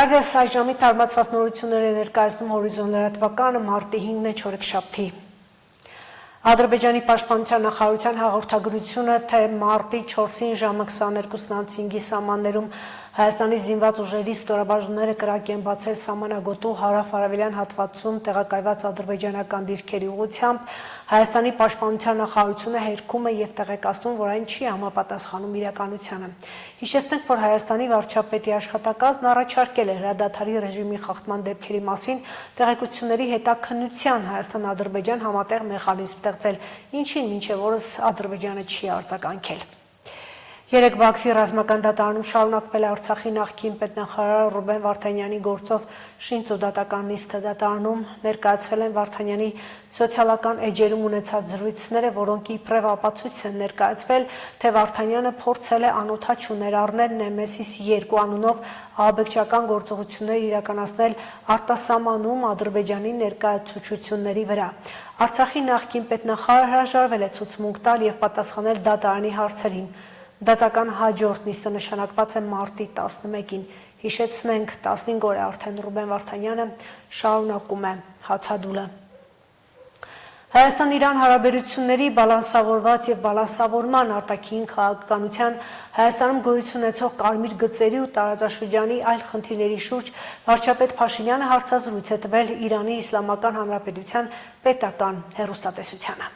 Հարցես այժմի թարմացված նորությունները ներկայացնում հորիզոն լրատվականը մարտի 5-ն է չորեքշաբթի։ Ադրբեջանի պաշտպանության նախարարության հաղորդագրությունը, թե մարտի 4-ին ժամը 22:05-ի սահմաններում Հայաստանի զինված ուժերի ստորաբաժանումները կրակ են բացել սահմանագոտու հարավ-արևելյան հատվածում տեղակայված ադրբեջանական դիրքերի ուղղությամբ, Հայաստանի պաշտպանության նախարարությունը հերքում է և տեղեկացնում, որ այն չի համապատասխանում իրականությանը։ Հիշեցնենք, որ Հայաստանի վարչապետի աշխատակազմն առաջարկել է հրադադարի ռեժիմի խախտման դեպքերի մասին տեղեկությունների հետաքննության Հայաստան-Ադրբեջան համատեղ մեխանիզմ ստեղծել, ինչին մինչև օրս Ադրբեջանը չի արձագանքել։ Երեկ Բաքվի ռազմական դատարանում շարունակվել է Արցախի նախկին պետնախարար Ռուբեն Վարդանյանի գործով շինծոդատական նիստը դատարանում ներկայացվել են Վարդանյանի սոցիալական էջերում ունեցած զրույցները, որոնք իբրև ապացույց են ներկայացվել, թե Վարդանյանը փորձել է անօդաչու ներառնել Նեմեսիս 2 անունով ահաբեկչական գործողություններ իրականացնել արտասահմանում Ադրբեջանի ներկայացուցչությունների վրա։ Արցախի նախկին պետնախարարը հրաժարվել է ցուցմունք տալ և պատասխանել դատարանի հարցերին։ Դատական հաջորդ նիստը նշանակված է մարտի 11-ին։ Հիշեցնենք, 15 օր է արդեն Ռուբեն Վարդանյանը շարունակում է հացադուլը։ Հայաստան-Իրան հարաբերությունների բալանսավորված և բալանսավորման արտաքին քաղաքականության Հայաստանում գոյություն ունեցող կարմիր գծերի ու տարածաշրջանի այլ խնդիրների շուրջ վարչապետ Փաշինյանը հարցազրույց է տվել Իրանի Իսլամական Հանրապետության պետական հեռուստատեսությանը։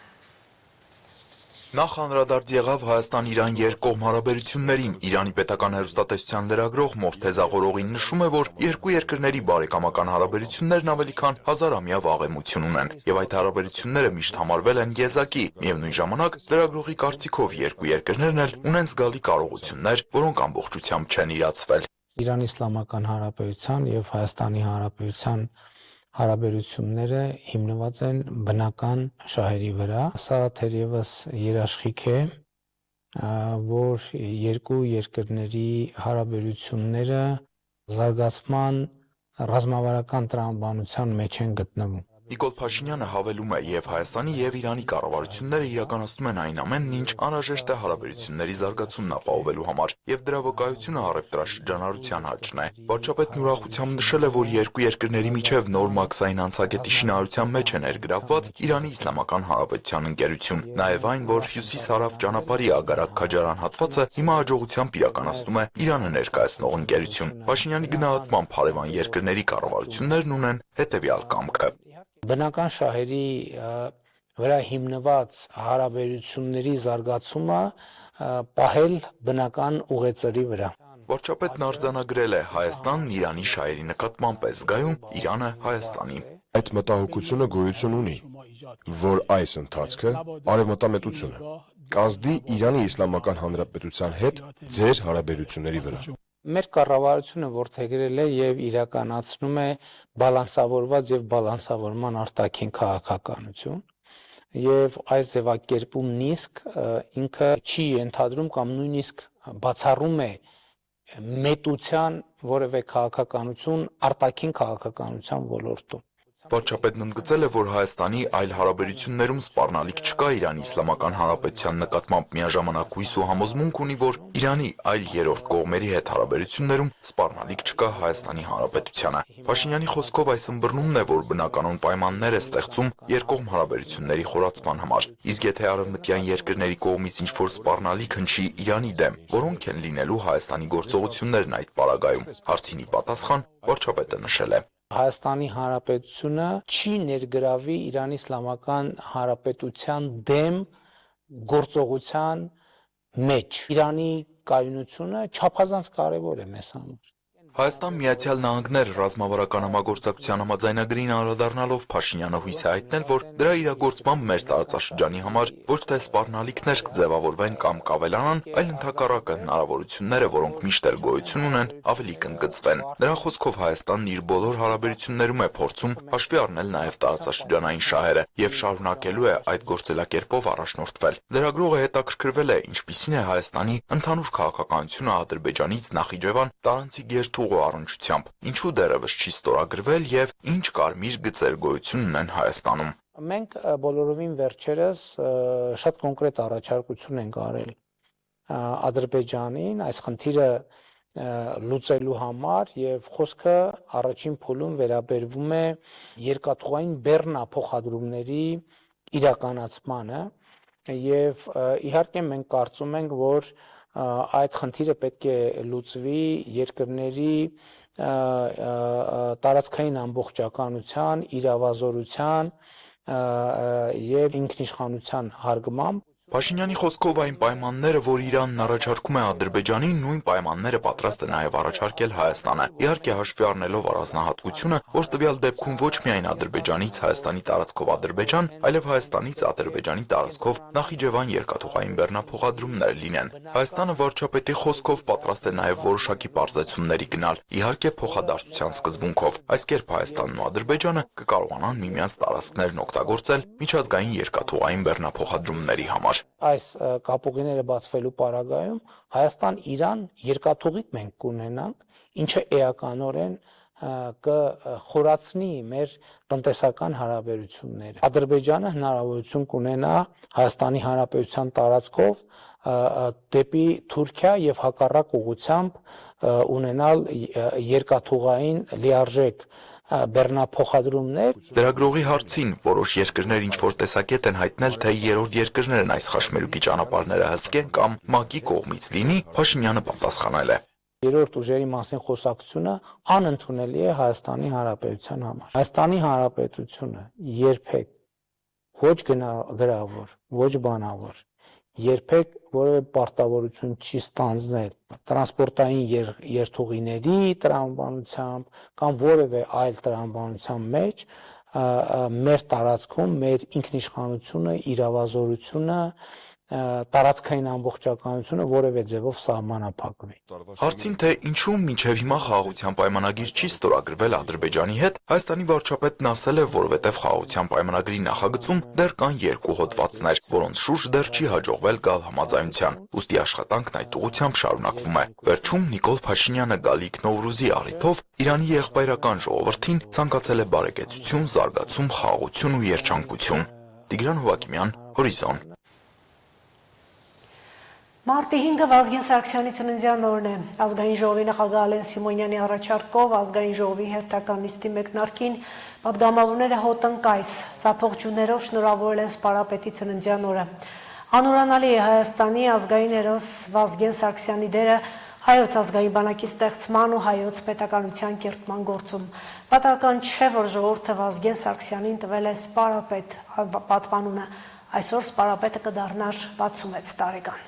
Նախ անդրադարձ եղավ Հայաստան-Իրան երկկողմ հարաբերություններին։ Իրանի պետական հեռուստատեսության լրագրող Մորթեզա Ղորողին նշում է, որ երկու երկրների բարեկամական հարաբերություններն ավելի քան 1000-ամյա վաղեմություն ունեն, եւ այդ հարաբերությունները միշտ համարվել են եզակի։ Միևնույն ժամանակ լրագրողի կարծիքով երկու երկրներն էլ ունեն զգալի կարողություններ, որոնք ամբողջությամբ չեն իրացվել։ Իրանի Իսլամական Հանրապետության եւ Հայաստանի Հանրապետության հարաբերությունները հիմնված են բնական շահերի վրա։ Սա թերևս երաշխիք է, որ երկու երկրների հարաբերությունները զարգացման ռազմավարական տրամաբանության մեջ են գտնվում։ Նիկոլ Փաշինյանը հավելում է, եւ Հայաստանի եւ Իրանի կառավարությունները իրականացնում են այն ամենն, ինչ անհրաժեշտ է հարաբերությունների զարգացումն ապահովելու համար, եւ դրա վկայությունը առևտրաշրջանառության աճն է։ Վարչապետն ուրախությամբ նշել է, որ երկու երկրների միջև նոր մաքսային անցագետի շինարարության մեջ է ներգրավված Իրանի Իսլամական Հանրապետության ընկերություն, նաեւ այն, որ հյուսիս-հարավ ճանապարհի Ագարակ Քաջարան հատվածը հիմա հաջողությամբ իրականացնում է Իրանը ներկայացնող ընկերություն։ Փաշինյանի գնահատմամբ հարևան երկրների կառավարություններն ունեն հետեւյալ կամքը. Բնական շահերի վրա հիմնված հարաբերությունների զարգացումը պահել բնական ուղեծրի վրա։ Վարչապետն արձանագրել է Հայաստանն Իրանի շահերի նկատմամբ է զգայուն, Իրանը Հայաստանի։ Այդ մտահոգությունը գոյություն ունի, որ այս ընթացքը արևմտամետությունը կազդի Իրանի Իսլամական Հանրապետության հետ ձեր հարաբերությունների վրա։ Մեր կառավարությունը որդեգրել է եւ իրականացնում է բալանսավորված եւ բալանսավորման արտաքին քաղաքականություն եւ այս ձևակերպումն իսկ ինքը չի ենթադրում կամ նույնիսկ բացառում է մետության որևէ քաղաքականություն արտաքին քաղաքականության ոլորտում։ Վարչապետն ընդգծել է, որ Հայաստանի այլ հարաբերություններում սպառնալիք չկա Իրանի Իսլամական Հանրապետության նկատմամբ, միաժամանակ հույս ու համոզմունք ունի, որ Իրանի այլ երրորդ կողմերի հետ հարաբերություններում սպառնալիք չկա Հայաստանի Հանրապետությանը։ Փաշինյանի խոսքով այս ըմբռնումն է, որ բնականon պայմաններ է ստեղծում երկկողմ հարաբերությունների խորացման համար։ Իսկ եթե արևմտյան երկրների կողմից ինչ-որ սպառնալիք հնչի Իրանի դեմ, որոնք են լինելու Հայաստանի գործողություններն այդ պարագայում, հարցին ի պատասխան վարչապետը նշել է. Հայաստանի Հանրապետությունը չի ներգրավի Իրանի Իսլամական Հանրապետության դեմ գործողության մեջ։ Իրանի կայունությունը չափազանց կարևոր է մեզ համար։ Հայաստան Միացյալ Նահանգներ ռազմավարական համագործակցության համաձայնագրին անդրադառնալով Փաշինյանը հույս է հայտնել, որ դրա իրագործմամբ մեր տարածաշրջանի համար ոչ թե սպառնալիքներ կձևավորվեն կամ կավելանան, այլ ընդհակառակը հնարավորությունները, որոնք միշտ էլ գոյություն ունեն, ավելի կընդգծվեն։ Նրա խոսքով Հայաստանն իր բոլոր հարաբերություններում է փորձում հաշվի առնել նաև տարածաշրջանային շահերը եւ շարունակելու է այդ գործելակերպով առաջնորդվել։ Լրագրողը հետաքրքրվել է, ինչպիսին է Հայաստանի ընդհանուր քաղաքականությունը Ադրբեջանից Նախիջևան տարանցի գերթուղու առնչությամբ, ինչու դեռևս չի ստորագրվել եւ ինչ կարմիր գծեր գոյություն ունեն Հայաստանում։ Մենք բոլորովին վերջերս շատ կոնկրետ առաջարկություն ենք արել Ադրբեջանին այս խնդիրը լուծելու համար եւ խոսքը առաջին փուլում վերաբերվում է երկաթուղային բեռնափոխադրումների իրականացմանը եւ իհարկե մենք կարծում ենք, որ այդ խնդիրը պետք է լուծվի երկրների տարածքային ամբողջականության, իրավազորության եւ ինքնիշխանության հարգմամբ Փաշինյանի խոսքով այն պայմանները, որ Իրանն առաջարկում է Ադրբեջանին, նույն պայմանները պատրաստ է նաև առաջարկել Հայաստանը։ Իհարկե հաշվի առնելով առանձնահատկությունը, որ տվյալ դեպքում ոչ միայն Ադրբեջանից Հայաստանի տարածքով Ադրբեջան, այլև Հայաստանից Ադրբեջանի տարածքով Նախիջևան երկաթուղային բեռնափոխադրումներ լինեն։ Հայաստանը վարչապետի խոսքով պատրաստ է նաև որոշակի պարզեցումների գնալ, իհարկե փոխադարձության սկզբունքով։ Այս կերպ Հայաստանն ու Ադրբեջանը կկարողանան միմյանց տարածքներն օգտագործել միջազգային երկաթուղային բեռնափոխադրումների համար։ Այս կապուղիները բացվելու պարագայում Հայաստան-Իրան երկաթուղի մենք կունենանք, ինչը էականորեն կխորացնի մեր տնտեսական հարաբերությունները։ Ադրբեջանը հնարավորություն կունենա Հայաստանի Հանրապետության տարածքով դեպի Թուրքիա եւ հակառակ ուղղությամբ ունենալ երկաթուղային լիարժեք բեռնափոխադրումներ։ Լրագրողի հարցին որոշ երկրներ ինչ-որ տեսակետ են հայտնել, թե երրորդ երկրներն այս խաչմերուկի ճանապարհները հսկեն կամ ՄԱԿ-ի կողմից լինի, Փաշինյանը պատասխանել է. Երրորդ ուժերի մասին խոսակցությունը անընդունելի է Հայաստանի Հանրապետության համար։ Հայաստանի Հանրապետությունը երբեք ոչ գրավոր, ոչ բանավոր, երբեք որևէ պարտավորություն չի ստանձնել տրանսպորտային երթուղիների տրամաբանությամբ կամ որևէ այլ տրամաբանության մեջ մեր տարածքում մեր ինքնիշխանությունը, իրավազորությունը, տարածքային ամբողջականությունը որևէ ձևով սահմանափակվի։ Հարցին, թե ինչու մինչև հիմա խաղաղության պայմանագիր չի ստորագրվել Ադրբեջանի հետ, Հայաստանի վարչապետն ասել է, որովհետև խաղաղության պայմանագրի նախագծում դեռ կան երկու հոդվածներ, որոնց շուրջ դեռ չի հաջողվել գալ համաձայնության։ Ուստի աշխատանքն այդ ուղղությամբ շարունակվում է։ Վերջում Նիկոլ Փաշինյանը Գալիք Նովրուզի առիթով Իրանի եղբայրական ժողովրդին ցանկացել է բարեկեցություն, զարգացում, խաղաղություն ու երջանկություն։ Տիգրան Հովակիմյան, Հորիզոն։ Մարտի 5-ը Վազգեն Սարգսյանի ծննդյան օրն է։ Ազգային ժողովի նախագահ Ալեն Սիմոնյանի առաջարկով ազգային ժողովի հերթական նիստի մեկնարկին պատգամավորները հոտնկայս ծափողջուներով շնորհավորել են սպարապետի ծննդյան օրը։ Անուրանալի է Հայաստանի ազգային հերոս Վազգեն Սարգսյանի դերը հայոց ազգային բանակի ստեղծման ու հայոց պետականության կերտման գործում։ Պատահական չէ, որ ժողովուրդը Վազգեն Սարգսյանին տվել է սպարապետ պատվանունը։ Այսօր սպարապետը կդառնար 66 տարեկան։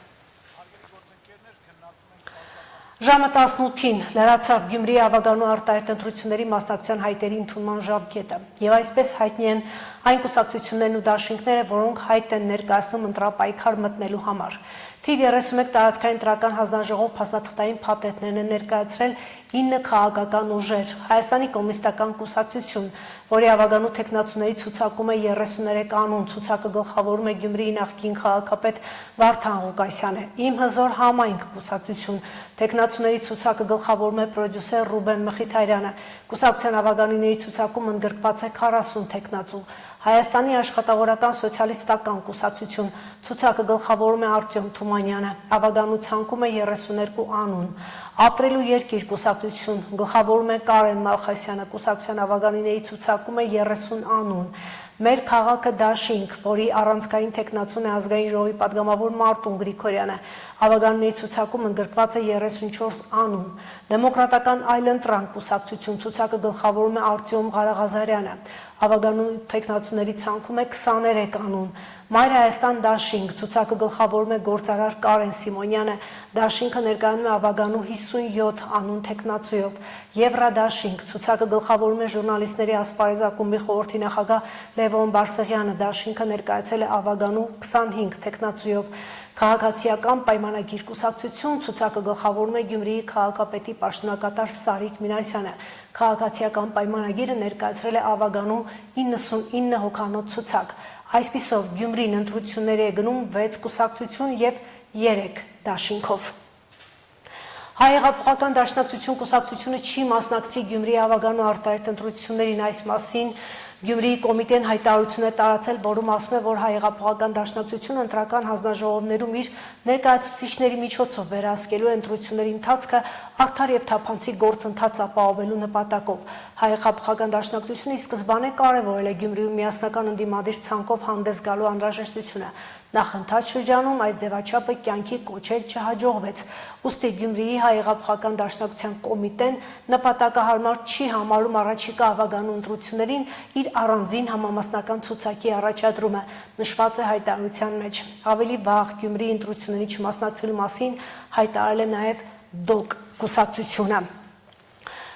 Ժամը 18-ին լրացավ Գյումրիի ավագանու արտահայտ ընտրությունների մասնակցության հայտերի ընդունման ժամկետը եւ այսպես հայտնի են այն կուսակցություններն ու դաշինքները, որոնք հայտ են ներկայացնում ընտրապայքար մտնելու համար։ Թիվ 31 տարածքային ընտրական հանձնաժողով փաստաթղթային փաթեթներն են ներկայացրել 9 քաղաքական ուժեր, Հայաստանի կոմունիստական կուսակցություն, որի ավագանու թեկնածուների ցուցակում է 33 անուն, ցուցակը գլխավորում է Գյումրիի նախկին քաղաքապետ Վարդան Ղուկասյանը, Իմ հզոր համայնք կուսակցություն, թեկնածուների ցուցակը գլխավորում է պրոդյուսեր Ռուբեն Մխիթարյանը, կուսակցության ավագանիների ցուցակում ընդգրկված է 40 թեկնածու, Հայաստանի աշխատավորական սոցիալիստական կուսակցություն, ցուցակը գլխավորում է Արտյոմ Թումանյանը, ավագանու ցանկում է 32 անուն, Ապրելու երկիր կուսակցություն, գլխավորում է Կարեն Մալխասյանը, կուսակցության ավագանիների ցուցակում է 30 անուն, Մեր քաղաքը դաշինք, որի առանցքային թեկնածուն է ազգային ժողովի պատգամավոր Մարտուն Գրիգորյանը, ավագանների ցուցակում ընդգրկված է 34 անուն, Դեմոկրատական այլընտրանք կուսակցություն, ցուցակը գլխավորում է Արտյոմ Ղարաղազարյանը, ավագանու թեկնածուների ցանկում է 23 անուն, Մայր Հայաստան դաշինք, ցուցակը գլխավորում է գործարար Կարեն Սիմոնյանը, դաշինքը ներկայանում է ավագանու 57 անուն թեկնածուով, Եվրադաշինք, ցուցակը գլխավորում է ժուրնալիստների ասպարեզակումբի խորհրդի նախագահ Լևոն Բարսեղյանը, դաշինքը ներկայացել է ավագանու 25 թեկնածուով, Քաղաքացիական պայմանագիր կուսակցություն, ցուցակը գլխավորում է Գյումրիի քաղաքապետի պաշտոնակատար Սարիկ Մինասյանը, Քաղաքացիական պայմանագիրը ներկայացրել է ավագանու 99 հոգանոց ցուցակ, Այսպիսով Գյումրին ընտրությունների է գնում 6 կուսակցություն եւ 3 դաշինքով։ Հայ-հեղափոխական դաշնակցություն կուսակցությունը չի մասնակցի Գյումրիի ավագանու արտահայտ ընտրություններին, այս մասին Գյումրիի կոմիտեն հայտարարություն է տարածել, որում ասում է, որ Հայ-հեղափոխական դաշնակցությունը ընտրական հանձնաժողովներում իր ներկայացուցիչների միջոցով վերահսկելու է ընտրությունների ընթացքը արդար եւ թափանցիկ գործընթաց ապահովելու նպատակով։ Հայ-հեղափոխական դաշնակցությունը ի սկզբանե կարևորել է Գյումրիում միասնական ընդդիմադիր ցանկով հանդես գալու անհրաժեշտությունը։ Նախընթաց շրջանում այս ձևաչափը կյանքի կոչել չհաջողվեց։ Ուստի Գյումրիի Հայ-հեղափոխական դաշնակցության կոմիտեն նպատակահարմար չի համարում առաջիկա հավագանու ընտրություններին իր առանձին համամասնական ցուցակի առաջադրումը, նշված է հայտարարության մեջ։ Ավելի վաղ Գյումրիի ընտրությունների չմասնակցելու մասին հայտարարել է նաև ԴՕԿ կուսակցությունը։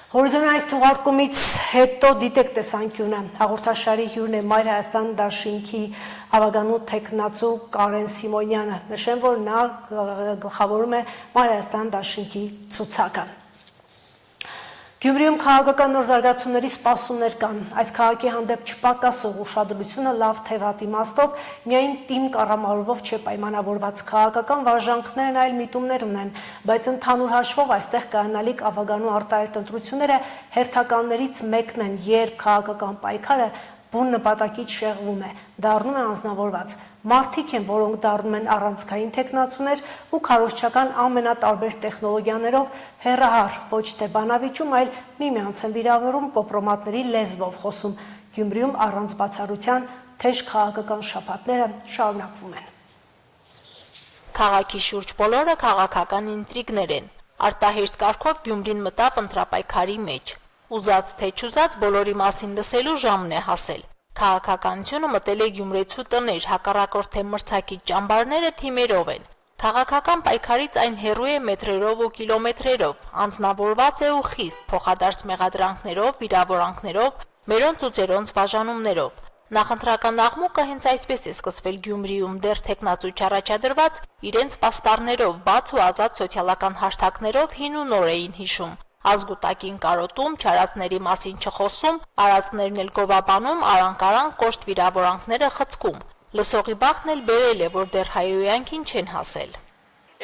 Հորիզոնի այս թողարկումից հետո դիտեք տեսանկյունը։ Հաղորդաշարի հյուրն է Մայր Հայաստան դաշինքի հավագանու թեկնածու Կարեն Սիմոնյանը։ Նշեմ, որ նա գլխավորում է Մայր Հայաստան դաշինքի ցուցակը։ Գյումրիում քաղաքական նոր զարգացումների սպասումներ կան։ Այս քաղաքի հանդեպ չպակասող ուշադրությունը լավ թևատ իմաստով միայն թիմ կառավարումով չէ պայմանավորված, քաղաքական վարժանքներն այլ միտումներ ունեն, բայց ընդհանուր հաշվով այստեղ կայանալիք ավագանու արտահերթ ընտրությունները հերթականներից մեկն են, երբ քաղաքական պայքարը բուն նպատակից շեղվում է, դառնում է անձնավորված։ Մարդիկ են, որոնք դառնում են առանցքային թեկնածուներ ու քարոզչական ամենատարբեր տեխնոլոգիաներով հեռահար, ոչ թե բանավիճում, այլ միմյանց են վիրավորում, կոպրոմատների լեզվով խոսում։ Գյումրիում առանց բացառության թեժ քաղաքական շաբաթները շարունակվում են։ Քաղաքի շուրջ բոլորը քաղաքական ինտրիգներ են։ Արտահերթ կարգով Գյումրին մտավ ընտրապայքարի մեջ։ Ուզած թե չուզած բոլորի մասին լսելու ժամն է հասել։ Քաղաքականությունը մտել է գյումրեցու տներ, հակառակորդ թե մրցակից ճամբարները թիմերով են։ Քաղաքական պայքարից այն հեռու է մետրերով ու կիլոմետրերով, անձնավորված է ու խիստ, փոխադարձ մեղադրանքներով, վիրավորանքներով, մերոնց ու ձերոնց բաժանումներով։ Նախընտրական աղմուկը հենց այսպես է սկսվել Գյումրիում, դեռ թեկնածու չառաջադրված, իրենց պաստառներով, բաց ու ազատ սոցիալական հաշտակներով հին ու նոր էին հիշում։ Ազգուտակին կարոտում, չարածների մասին չխոսում, արածներն էլ գովաբանում, արանք-արանք կոշտ վիրավորանքները խցկում։ Լսողի բախտն էլ բերել է, որ դեռ հայոյանքին չեն հասել։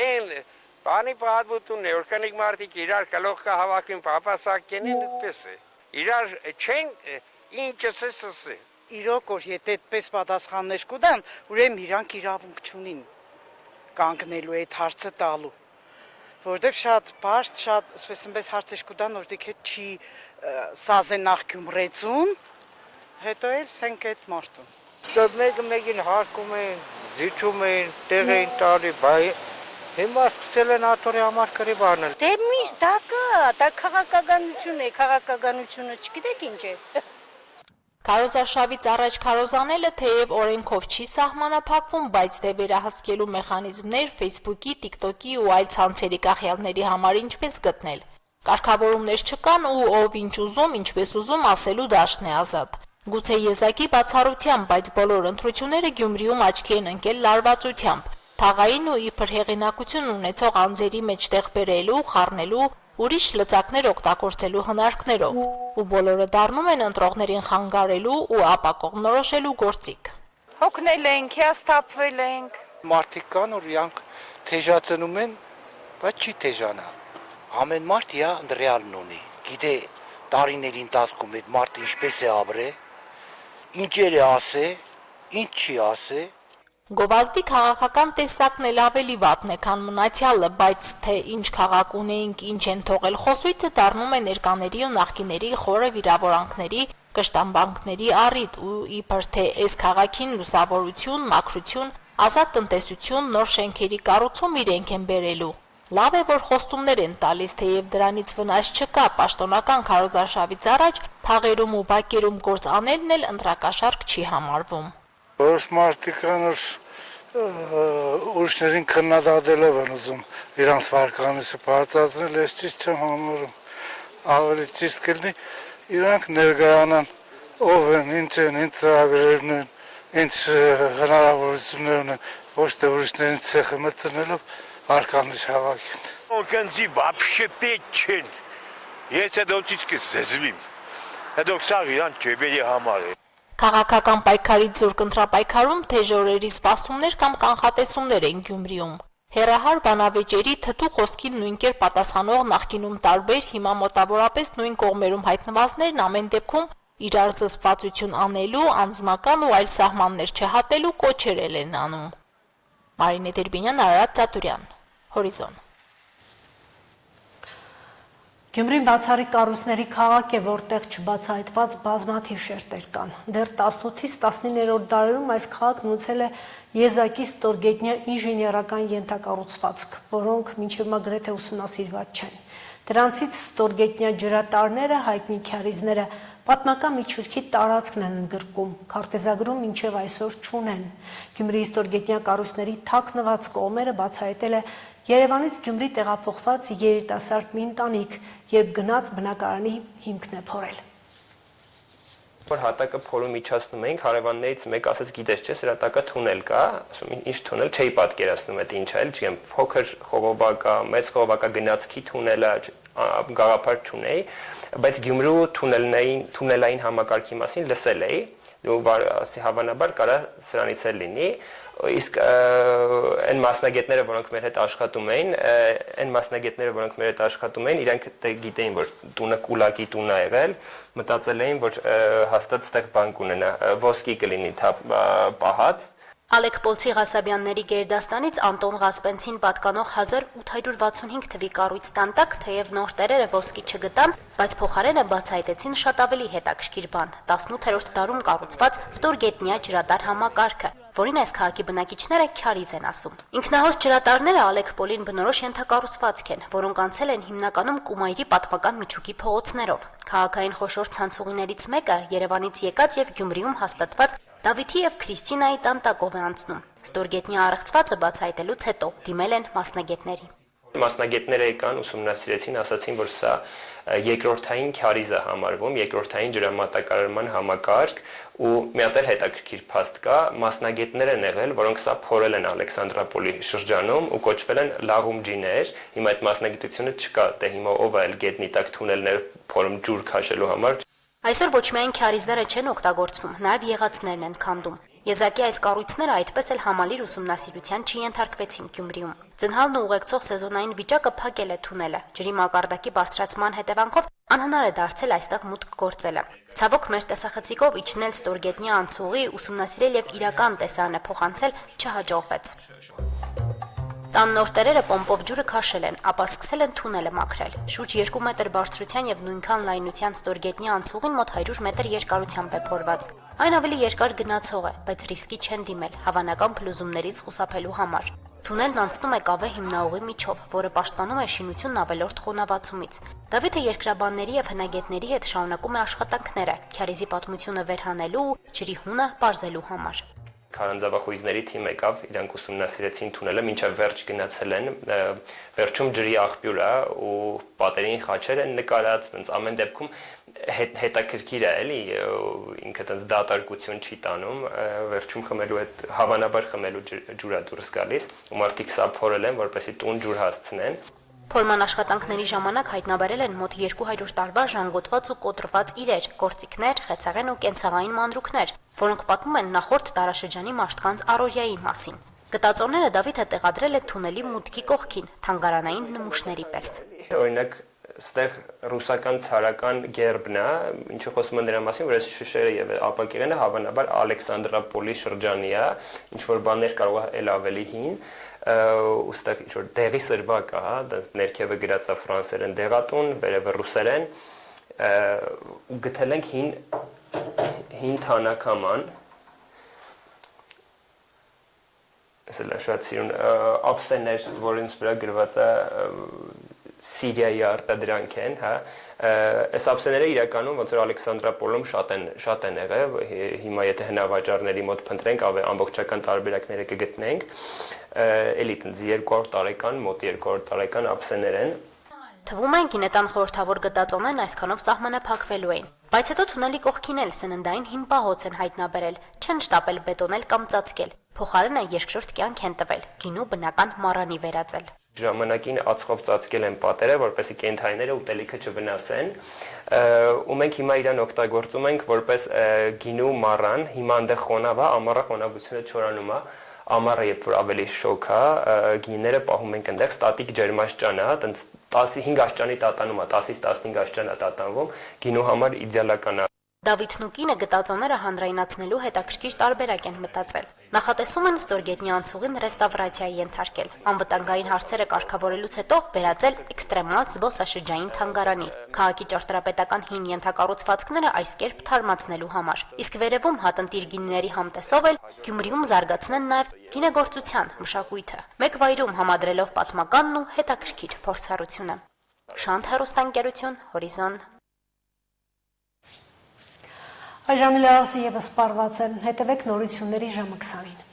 Են բանի պատմությունն է, օրգանիկ մարդիկ իրար գլուխ կհավաքին պապասակեն են այդպես է։ Իրար չեն ինչս է։ Իրոք որ եթե այդպես պատասխաններ կտան, ուրեմն իրանք իրավունք չունին կանգնելու այդ հարցը տալու։ Որտեվ շատ բաշտ, շատ ասես հարցեր կտան, որտեղ հետ չի սազեն նախ Գյումրեցուն, հետո էլ սենք այդ մարդուն։ Դա մեկին հարկում են, զիջում են, տեղ են տալի, բայ հիմա սկսել են աթորի համար կրի բանել։ Դե մի դա քաղաքականություն է, քաղաքականությունը չգիտեք ինչ է։ Քարոզարշավից առաջ քարոզանելը թեև օրենքով չի սահմանափակվում, բայց դե վերահսկելու մեխանիզմներ Facebook-ի, TikTok-ի ու այլ ցանցերի կախյալների համար ինչպես գտնել։ Կարգավորումներ չկան ու ով ինչ ուզում, ինչպես ուզում ասելու դաշտն է ազատ։ Գուցե եզակի բացառությամբ, բայց բոլոր ընտրությունները Գյումրիում աչքի են ընկել լարվածությամբ, թաղային ու իբր հեղինակություն ունեցող անձերի մեջտեղ բերելու, խառնելու, ուրիշ լծակներ օգտագործելու հնարքներով, ու բոլորը դառնում են ընտրողներին խանգարելու ու ապա կողմնորոշելու գործիք։ Հոգնել ենք, հիասթափվել ենք։ Մարդիկ կան, որ իրանք թեժացնում են, բայց չի թեժանա։ Ամեն մարդ իր ռեալն ունի։ Գիտե տարիների ընթացքում այդ մարդը ինչպես է ապրել, ինչեր է ասել, ինչ չի ասել։ Գովազդի քաղաքական տեսակն էլ ավելի վատն է, քան մնացյալը, բայց թե ինչ քաղաք ունեինք, ինչ են թողել խոսույթը դառնում է ներկաների ու նախկիների խորը վիրավորանքների, կշտամբանքների առիթ ու իբր թե այս քաղաքին լուսավորություն, մաքրություն, ազատ տնտեսություն, նոր շենքերի կառուցում իրենք են բերելու։ Լավ է, որ խոստումներ են տալիս, թեև դրանից վնաս չկա, պաշտոնական քարոզարշավից առաջ թաղերում ու բակերում գործ անելն էլ ընտրակաշարք չի համարվում։ Որոշ մարդիկ կան, որ ուրիշներին քննադատելով են ուզում իրանց վարկանիշը բարձրացնել, ես ճիշտ չեմ համարում։ Ավելի ճիշտ կլինի իրանք ներկայանան ով են, ինչ են, ինչ ծրագրերն են, ինչ հնարավորություններ ունեն, ոչ թե ուրիշներին ցեխը մտցնելով վարկանիշ հավաքեն։ Օրգանզի вообще պետք չեն։ Ես այդ ոչինչ կզզվիմ։ Այդ օքսար իրան ջեբերի համար է։ Քաղաքական պայքարից զուրկ ընտրապայքարում թեժ օրերի սպասումներ կամ կանխատեսումներ են Գյումրիում։ Հեռահար բանավեճերի թթու խոսքին նույն կերպ պատասխանող նախկինում տարբեր, հիմա մոտավորապես նույն կողմերում հայտնվածներն ամեն դեպքում իրար զսպվածություն անելու, անձնական ու այլ սահմաններ չհատելու կոչերել են անում։ Մարինե Դերբինյան, Արարատ Ծատուրյան, Հորիզոն։ Գյումրին բացառիկ կառույցների քաղաք է, որտեղ չբացահայտված բազմաթիվ շերտեր կան։ Դեռ 18-ից 19-րդ դարերում այս քաղաքն ունեցել է եզակի ստորգետնյա ինժեներական ենթակառուցվածք, որոնք մինչև հիմա գրեթե ուսումնասիրված չեն։ Դրանցից ստորգետնյա ջրատարները, հայտնի քյարիզները պատմական միջուկի տարածքն են ընդգրկում, քարտեզագրում մինչև այսօր չունեն։ Գյումրիի ստորգետնյա կառույցների թաքնված կողմերը բացահայտել է Երևանից Գյումրի տեղափոխված երիտասարդ մի ընտանիք, երբ գնաց բնակարանի հիմքն է փորել։ Որ հատակը փորում իջացնում էինք, հարևաններից մեկ ասաց, գիտես չէ, սրա տակը թունել կա, ասում ինչ թունել, չէի պատկերացնում այդ ինչ է, չգիտեմ, փոքր խողովակա, մեծ խողովակա գնացքի թունելը, գաղափար չունեի, բայց Գյումրու թունելային համակարգի մասին լսել էի, ու հավանաբար կարա սրանից էլ լինի, իսկ այն մասնագետները, որոնք մեր հետ աշխատում էին, իրանք գիտեին, որ տունը կուլակի տուն է եղել, մտածել էին, որ հաստատ ստեղ բան կունենա, ոսկի կլինի պահած։ Ալեք Պոլցի Ղասաբյանների գերդաստանից Անտոն Ղասպենցին պատկանող 1865 թվի կառույց տանտակ, թեև նոր տերերը ոսկի չգտան, բայց փոխարենը բացահայտեցին շատ ավելի հետաքրքիր բան՝ 18-րդ դարում կառուցված ստորգետնյա ջրատար համակարգը, որին այս քաղաքի բնակիչները քյարիզ են ասում։ Ինքնահոս ջրատարները Ալեք Պոլին բնորոշ ենթակառուցվածք են, որոնք անցել են հիմնականում Կումայրի պատմական միջուկի փողոցներով։ Քաղաքային խոշոր ցանցուղիներից մեկը Երևանից եկած եւ Գյումրիում հաստատված Դավիթի եւ Քրիստինայի տանտակով է անցնում։ Ստորգետնյա առեղծվածը բացահայտելուց հետո դիմել են մասնագետների։ Մասնագետները եկան, ուսումնասիրեցին, ասացին, որ սա երկրորդային քյարիզ է համարվում, երկրորդային ջրամատակարարման համակարգ ու մի հատ հետաքրքիր փաստ կա, մասնագետներ են եղել, որոնք սա փորել են Ալեքսանդրապոլի շրջանում ու կոչվել են լաղումջիներ։ Հիմա այդ մասնագիտությունը չկա, դե հիմա ով է գետնի տակ թունելներ փորում ջուր քաշելու համար։ Այսօր ոչ միայն քյարիզները չեն օգտագործվում, նաև եղածներն են քանդում։ Եզակի այս կառույցները այդպես էլ համալիր ուսումնասիրության չենթարկվեցին Գյումրիում։ Ձնհալն ու ուղեկցող սեզոնային վիճակը փակել է թունելը։ Ջրի մակարդակի բարձրացման հետևանքով անհնար է դարձել այստեղ մուտք գործելը։ Ցավոք մեր տեսախցիկով իջնել ստորգետնյա անցուղի, ուսումնասիրել եւ իրական տեսարանը փոխանցել չհաջողվեց։ Տան նոր տերերը պոմպով ջուրը քաշել են, ապա սկսել են թունելը մաքրել։ Շուրջ 2 մետր բարձրության եւ նույնքան լայնության ստորգետնյա անցուղին մոտ 100 մետր երկարությամբ է փորված։ Այն ավելի երկար գնացող է, բայց ռիսկի չեն դիմել, հավանական փլուզումներից խուսափելու համար։ Թունելն անցնում է կավե հիմնաուղի միջով, որը պաշտպանում է շինությունն ավելորդ խոնավացումից։ Դավիթը երկրաբանների եւ հնագետների հետ շարունակում է աշխատանքները, քյարիզի պատմությունը վերհանելու, ջրի հունը բարձելու համար։ Քարանձավախույզների թիմ եկավ, իրանք ուսումնասիրեցին թունելը, մինչև վերջ գնացել են, վերջում ջրի աղբյուր է ու պատերին խաչեր են նկարած, ամեն դեպքում հետաքրքիր է, էլի, ինքը տենց դատարկություն չի տանում, վերջում խմելու այդ հավանաբար խմելու ջուր է դուրս գալիս, ու մարդիկ սա փորել են, որպեսզի տուն ջուր հասցնեն։ Փորման աշխատանքների ժամանակ հայտնաբերել են մոտ 200 տարվա ժանգոտված ու կոտրված իրեր, գործիքներ, խեցեղեն ու կենցաղային մանրուքներ, որոնք պատմում են նախորդ դարաշրջանի մարդկանց առօրյայի մասին։ Գտածոները Դավիթը տեղադրել է թունելի մուտքի կողքին, թանգարանային նմուշների պես։ Օրինակ, ստեղ ռուսական ցարական գերբն է, ինչը խոսում է նրա մասին, որ այս շշերը եւ ապակիղենը հավանաբար Ալեքսանդրապոլի շրջանի է, ինչ որ բաներ կարող է էլ ավելի հին, ու ստեղ ինչ որ դեղի սրվակ է, դա ներքևը գրած է ֆրանսերեն դեղատուն, վերևը ռուսերեն, ու գտել ենք հին թանաքաման, ասել շատ սիրուն ափսեներ, որոնց վրա գրված է Սիրիայի արտադրանք են, հա, այս ափսեները իրականում ոնց որ Ալեքսանդրապոլում շատ են եղել, հիմա եթե հնավաճառների մոտ փնտրենք, ամբողջական տարբերակները կգտնենք, էլի տենց 200 տարեկան, մոտ 200 տարեկան ափսեներ են։ Թվում է գինետան խորհրդավոր գտածոներն այսքանով սահմանափակվելու էին, բայց հետո թունելի կողքին էլ սննդային հին պահոց են հայտնաբերել, չեն շտապել բետոնել կամ ծածկել, փոխարենը երկրորդ կյանք են տվել, գինու բնական մառանի վերածել։ Ժամանակին ածխով ծածկել են պատերը, որպեսզի կենդանիները ուտելիքը չվնասեն, ու մենք հիմա իրան օգտագործում ենք որպես գինու մառան, հիմա այնտեղ խոնավ է, ամառը խոնավությունը չորանում է, ամառը երբ որ ավելի շոգ է, գինիները պահում ենք այնտեղ, ստատիկ ջերմաստիճան է, տենց 15 աստիճանի տատանում է, 10-ից 15 աստիճան է տատանվում, գինու համար իդեալական է։ Դավիթն ու կինը գտածոները հանրայնացնելու հետաքրքիր տարբերակ են մտածել։ Նախատեսում են ստորգետնյա անցուղին ռեստավրացիայի ենթարկել, անվտանգային հարցերը կարգավորելուց հետո վերածել էքստրեմալ զբոսաշրջային թանգարանի, քաղաքի ճարտարապետական հին ենթակառուցվածքները այս կերպ թարմացնելու համար։ Իսկ վերևում հատնտիր գինիների համտեսով էլ Գյումրիում զարգացնեն նաև գինեգործության մշակույթը, մեկ վայրում համադրելով պատմականն ու հետաքրքիր փորձառությունը։ Շանթ հեռուստաընկերություն, Հորիզոն։ Այժմ լրացը եւս սպառված է, հետևեք նորությունների ժամը 20-ին։